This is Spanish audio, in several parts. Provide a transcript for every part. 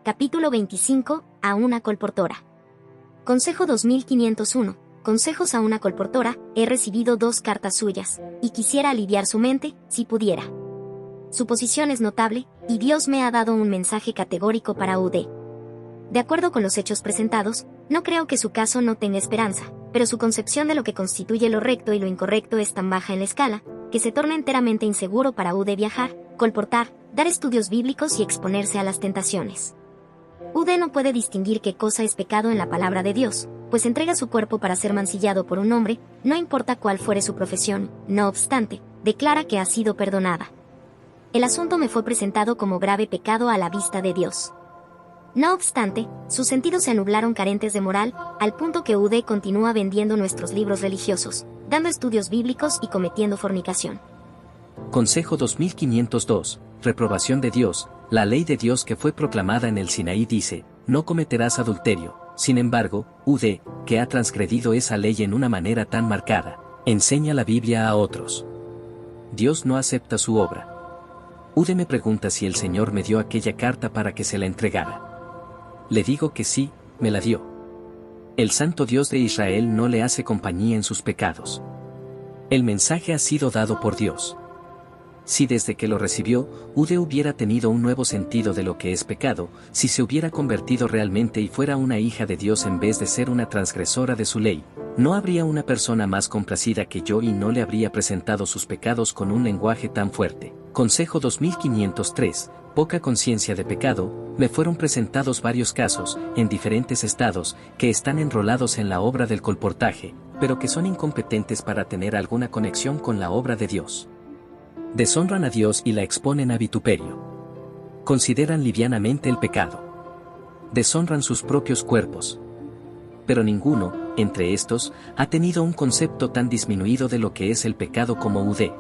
Capítulo 25. A una colportora. Consejo 2501. Consejos a una colportora. He recibido 2 cartas suyas, y quisiera aliviar su mente, si pudiera. Su posición es notable, y Dios me ha dado un mensaje categórico para UD. De acuerdo con los hechos presentados, no creo que su caso no tenga esperanza, pero su concepción de lo que constituye lo recto y lo incorrecto es tan baja en la escala, que se torna enteramente inseguro para UD viajar, colportar, dar estudios bíblicos y exponerse a las tentaciones. UD no puede distinguir qué cosa es pecado en la palabra de Dios, pues entrega su cuerpo para ser mancillado por un hombre, no importa cuál fuere su profesión. No obstante, declara que ha sido perdonada. El asunto me fue presentado como grave pecado a la vista de Dios. No obstante, sus sentidos se anublaron carentes de moral, al punto que UD continúa vendiendo nuestros libros religiosos, dando estudios bíblicos y cometiendo fornicación. Consejo 2502. Reprobación de Dios. La ley de Dios que fue proclamada en el Sinaí dice, no cometerás adulterio. Sin embargo, UD, que ha transgredido esa ley en una manera tan marcada, enseña la Biblia a otros. Dios no acepta su obra. UD me pregunta si el Señor me dio aquella carta para que se la entregara. Le digo que sí, me la dio. El Santo Dios de Israel no le hace compañía en sus pecados. El mensaje ha sido dado por Dios. Si desde que lo recibió, UD hubiera tenido un nuevo sentido de lo que es pecado, si se hubiera convertido realmente y fuera una hija de Dios en vez de ser una transgresora de su ley, no habría una persona más complacida que yo y no le habría presentado sus pecados con un lenguaje tan fuerte. Consejo 2503. Poca conciencia de pecado. Me fueron presentados varios casos, en diferentes estados, que están enrolados en la obra del colportaje, pero que son incompetentes para tener alguna conexión con la obra de Dios. Deshonran a Dios y la exponen a vituperio. Consideran livianamente el pecado. Deshonran sus propios cuerpos. Pero ninguno, entre estos, ha tenido un concepto tan disminuido de lo que es el pecado como UD.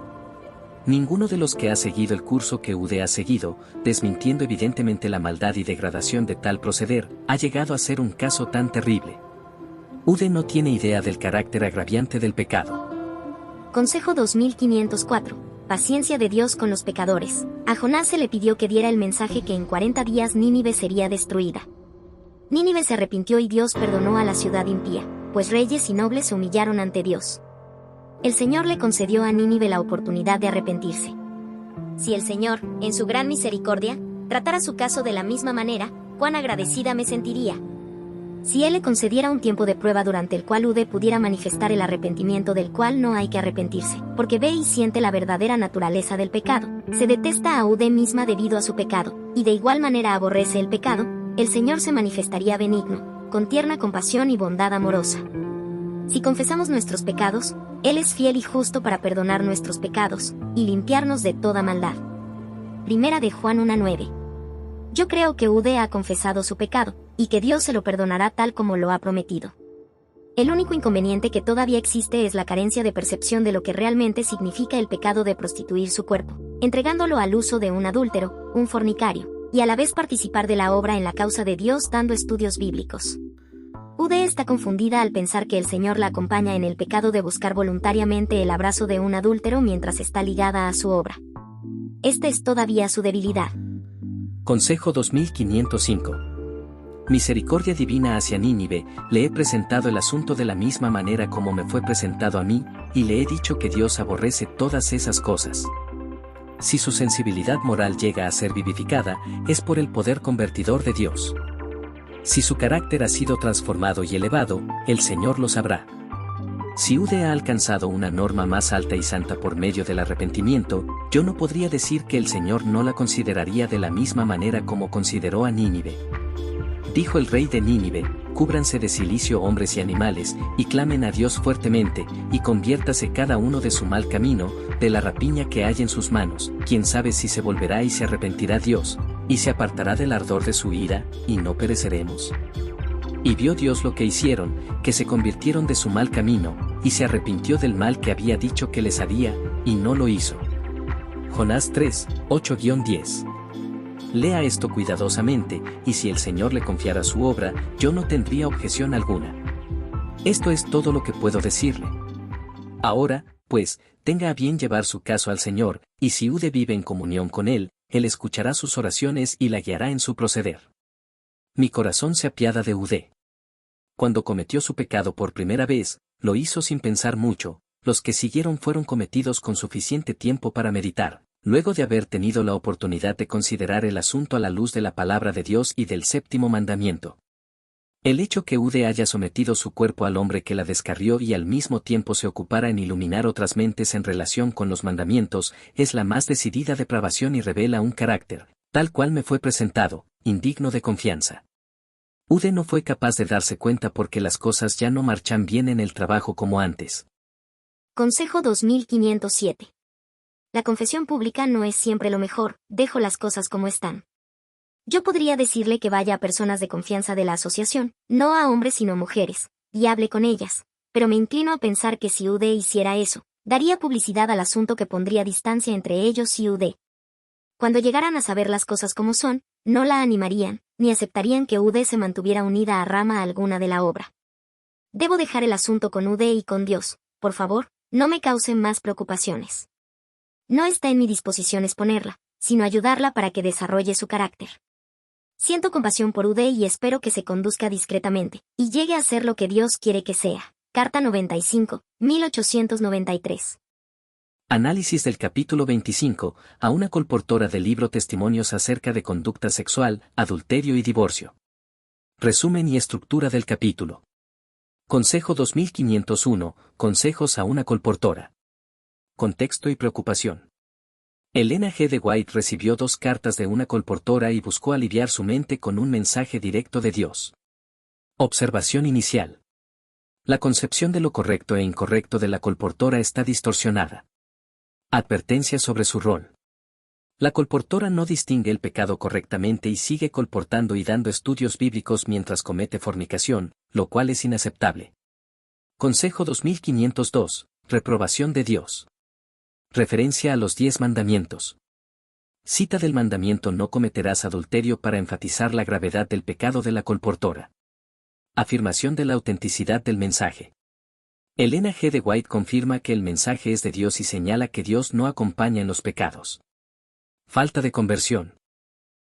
Ninguno de los que ha seguido el curso que UD ha seguido, desmintiendo evidentemente la maldad y degradación de tal proceder, ha llegado a ser un caso tan terrible. UD no tiene idea del carácter agraviante del pecado. Consejo 2504. Paciencia de Dios con los pecadores. A Jonás se le pidió que diera el mensaje que en 40 días Nínive sería destruida. Nínive se arrepintió y Dios perdonó a la ciudad impía, pues reyes y nobles se humillaron ante Dios. El Señor le concedió a Nínive la oportunidad de arrepentirse. Si el Señor, en su gran misericordia, tratara su caso de la misma manera, cuán agradecida me sentiría. Si Él le concediera un tiempo de prueba durante el cual UD pudiera manifestar el arrepentimiento del cual no hay que arrepentirse, porque ve y siente la verdadera naturaleza del pecado, se detesta a UD misma debido a su pecado, y de igual manera aborrece el pecado, el Señor se manifestaría benigno, con tierna compasión y bondad amorosa. Si confesamos nuestros pecados, Él es fiel y justo para perdonar nuestros pecados, y limpiarnos de toda maldad. Primera de Juan 1:9. Yo creo que UD ha confesado su pecado, y que Dios se lo perdonará tal como lo ha prometido. El único inconveniente que todavía existe es la carencia de percepción de lo que realmente significa el pecado de prostituir su cuerpo, entregándolo al uso de un adúltero, un fornicario, y a la vez participar de la obra en la causa de Dios dando estudios bíblicos. UD está confundida al pensar que el Señor la acompaña en el pecado de buscar voluntariamente el abrazo de un adúltero mientras está ligada a su obra. Esta es todavía su debilidad. Consejo 2505. Misericordia divina hacia Nínive. Le he presentado el asunto de la misma manera como me fue presentado a mí, y le he dicho que Dios aborrece todas esas cosas. Si su sensibilidad moral llega a ser vivificada, es por el poder convertidor de Dios. Si su carácter ha sido transformado y elevado, el Señor lo sabrá. Si UD ha alcanzado una norma más alta y santa por medio del arrepentimiento, yo no podría decir que el Señor no la consideraría de la misma manera como consideró a Nínive. Dijo el rey de Nínive, cúbranse de cilicio hombres y animales, y clamen a Dios fuertemente, y conviértase cada uno de su mal camino, de la rapiña que hay en sus manos. Quién sabe si se volverá y se arrepentirá Dios, y se apartará del ardor de su ira, y no pereceremos. Y vio Dios lo que hicieron, que se convirtieron de su mal camino, y se arrepintió del mal que había dicho que les haría, y no lo hizo. Jonás 3, 8-10. Lea esto cuidadosamente, y si el Señor le confiara su obra, yo no tendría objeción alguna. Esto es todo lo que puedo decirle. Ahora, pues, tenga a bien llevar su caso al Señor, y si UD vive en comunión con Él escuchará sus oraciones y la guiará en su proceder. Mi corazón se apiada de Udé. Cuando cometió su pecado por primera vez, lo hizo sin pensar mucho, los que siguieron fueron cometidos con suficiente tiempo para meditar, luego de haber tenido la oportunidad de considerar el asunto a la luz de la palabra de Dios y del séptimo mandamiento. El hecho que Udé haya sometido su cuerpo al hombre que la descarrió y al mismo tiempo se ocupara en iluminar otras mentes en relación con los mandamientos, es la más decidida depravación y revela un carácter, tal cual me fue presentado, indigno de confianza. Udé no fue capaz de darse cuenta porque las cosas ya no marchan bien en el trabajo como antes. Consejo 2507. La confesión pública no es siempre lo mejor, dejo las cosas como están. Yo podría decirle que vaya a personas de confianza de la asociación, no a hombres sino a mujeres, y hable con ellas, pero me inclino a pensar que si Udé hiciera eso, daría publicidad al asunto que pondría distancia entre ellos y Udé. Cuando llegaran a saber las cosas como son, no la animarían, ni aceptarían que Udé se mantuviera unida a rama alguna de la obra. Debo dejar el asunto con Udé y con Dios, por favor, no me causen más preocupaciones. No está en mi disposición exponerla, sino ayudarla para que desarrolle su carácter. Siento compasión por Udé y espero que se conduzca discretamente, y llegue a ser lo que Dios quiere que sea. Carta 95, 1893. Análisis del capítulo 25, a una colportora del libro Testimonios acerca de conducta sexual, adulterio y divorcio. Resumen y estructura del capítulo. Consejo 2501, consejos a una colportora. Contexto y preocupación. Elena G. de White recibió 2 cartas de una colportora y buscó aliviar su mente con un mensaje directo de Dios. Observación inicial. La concepción de lo correcto e incorrecto de la colportora está distorsionada. Advertencia sobre su rol. La colportora no distingue el pecado correctamente y sigue colportando y dando estudios bíblicos mientras comete fornicación, lo cual es inaceptable. Consejo 2502, reprobación de Dios. Referencia a los 10 mandamientos. Cita del mandamiento no cometerás adulterio para enfatizar la gravedad del pecado de la colportora. Afirmación de la autenticidad del mensaje. Elena G. de White confirma que el mensaje es de Dios y señala que Dios no acompaña en los pecados. Falta de conversión.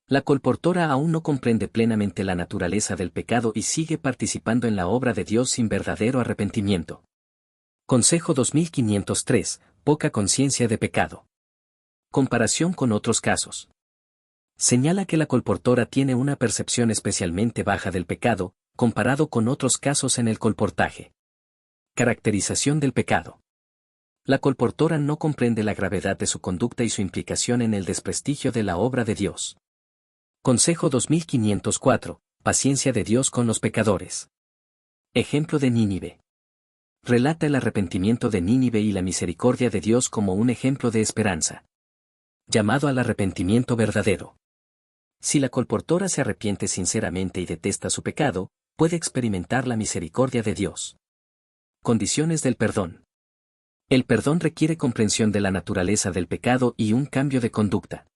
La colportora aún no comprende plenamente la naturaleza del pecado y sigue participando en la obra de Dios sin verdadero arrepentimiento. Consejo 2503, poca conciencia de pecado. Comparación con otros casos. Señala que la colportora tiene una percepción especialmente baja del pecado, comparado con otros casos en el colportaje. Caracterización del pecado. La colportora no comprende la gravedad de su conducta y su implicación en el desprestigio de la obra de Dios. Consejo 2504, paciencia de Dios con los pecadores. Ejemplo de Nínive. Relata el arrepentimiento de Nínive y la misericordia de Dios como un ejemplo de esperanza. Llamado al arrepentimiento verdadero. Si la colportora se arrepiente sinceramente y detesta su pecado, puede experimentar la misericordia de Dios. Condiciones del perdón. El perdón requiere comprensión de la naturaleza del pecado y un cambio de conducta.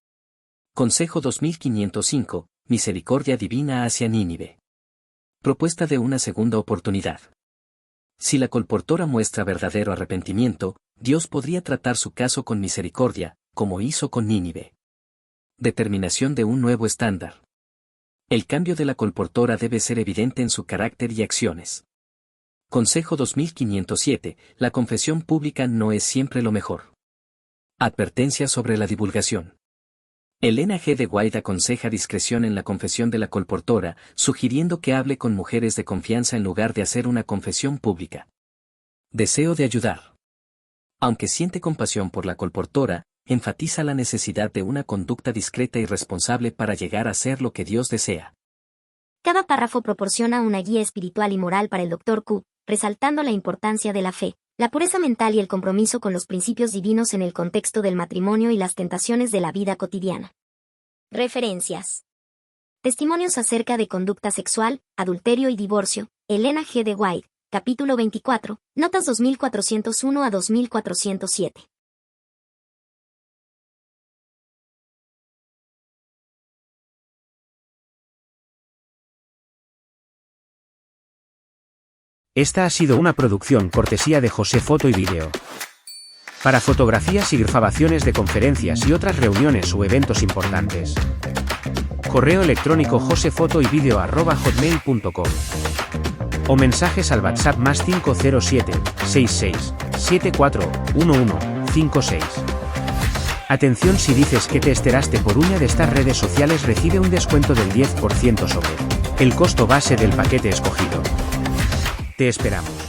Consejo 2505, misericordia divina hacia Nínive. Propuesta de una segunda oportunidad. Si la colportora muestra verdadero arrepentimiento, Dios podría tratar su caso con misericordia, como hizo con Nínive. Determinación de un nuevo estándar. El cambio de la colportora debe ser evidente en su carácter y acciones. Consejo 2507, la confesión pública no es siempre lo mejor. Advertencia sobre la divulgación. Elena G. de White aconseja discreción en la confesión de la colportora, sugiriendo que hable con mujeres de confianza en lugar de hacer una confesión pública. Deseo de ayudar. Aunque siente compasión por la colportora, enfatiza la necesidad de una conducta discreta y responsable para llegar a ser lo que Dios desea. Cada párrafo proporciona una guía espiritual y moral para el Dr. Q, resaltando la importancia de la fe, la pureza mental y el compromiso con los principios divinos en el contexto del matrimonio y las tentaciones de la vida cotidiana. Referencias. Testimonios acerca de conducta sexual, adulterio y divorcio, Elena G. de White, capítulo 24, notas 2401 a 2407. Esta ha sido una producción cortesía de José Foto y Vídeo. Para fotografías y grabaciones de conferencias y otras reuniones o eventos importantes. Correo electrónico josefotoyvideo@hotmail.com. O mensajes al WhatsApp +507 66 74 11 56. Atención, si dices que te enteraste por una de estas redes sociales, recibe un descuento del 10% sobre el costo base del paquete escogido. Te esperamos.